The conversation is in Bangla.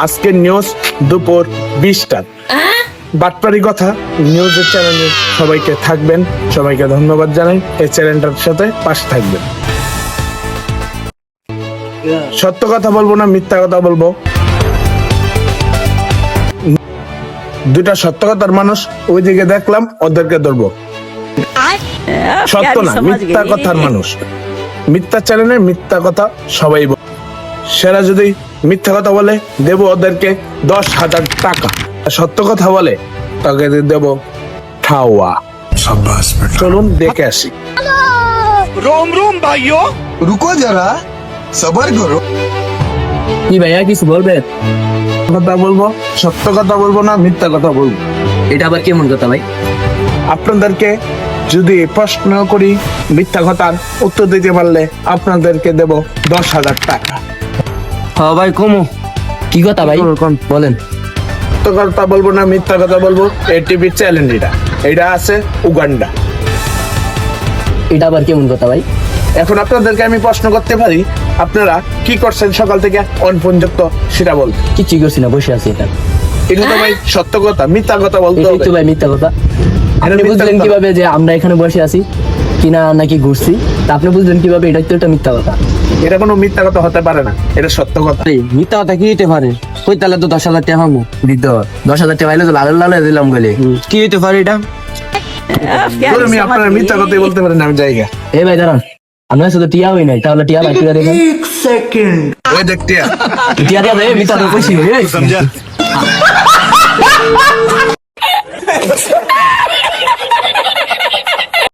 আজকের নিউজ দুপুর 20টা। বাটপারি কথা নিউজের চ্যানেলে সবাইকে থাকবেন, সবাইকে ধন্যবাদ জানাই। এই চ্যানেলটার সাথে পাশে থাকবেন। সত্য কথা বলবো না মিথ্যা কথা বলবো? দুটা সত্য কথার মানুষ ওইদিকে দেখলাম, ওদেরকে ধরবো। সত্য না মিথ্যা কথার মানুষ, মিথ্যা চ্যানেলে মিথ্যা কথা সবাই বলে। সেরা যদি মিথ্যা কথা বলে দেব ওদেরকে 10,000 টাকা, সত্য কথা বলে তাকে দেব ঠাওয়া। চলুন দেখে আসি। रोम रोम भाइयों रुको जरा सबर करो। কি ভাইয়া কিছু বলবেন? কথা বলবো, সত্য কথা বলবো না মিথ্যা কথা বলবো? এটা আবার কেমন কথা ভাই? আপনাদেরকে যদি প্রশ্ন করি মিথ্যা কথার উত্তর দিতে পারলে আপনাদেরকে দেব 10,000 টাকা। হ্যাঁ ভাই কমো। কি কথা ভাই বলেন? সত্য কথা বলবো না মিথ্যা কথা বলবো? এই টিভি চ্যানেল এটা আছে উগান্ডা। এটা আবার কেমন কথা ভাই? এখন আপনাদেরকে আমি প্রশ্ন করতে পারি, আপনারা কি করছেন সকাল থেকে অন পর্যন্ত সেটা বল। কিচ্ছু করছি না, বসে আছি এটা। এটা তো ভাই সত্য কথা, মিথ্যা কথা বলতে এটাই হবে। তো ভাই মিথ্যা কথা। আপনি মিথ্যা বুঝলেন কথা। কিভাবে যে আমরা এখানে বসে আছি কিনা নাকি ঘুরছি? তা আপনি বুঝলেন কিভাবে এটা তো একটা মিথ্যা কথা? এটা কোনো মিথ্যা কথা হতে পারে না, এটা সত্য কথা। মিথ্যা কথা কি হইতে পারে? কই তাহলে তো 10,000 টাকা পাবো। দিত 10,000 টাকা পাইলে তো লাল লাল দিলাম বলে। কি হইতে পারে এটা? আমি আপনারা মিথ্যা কথাই বলতে পারেন, আমি জায়গা। এই ভাই দাঁড়ান, আপনার সাথে টিয়া হই নাই, তাহলে টিয়া ভাই টিয়া দেখেন। ওই দেখতে টিয়া দিয়া ভাই মিথ্যা কথা কইছি। समझा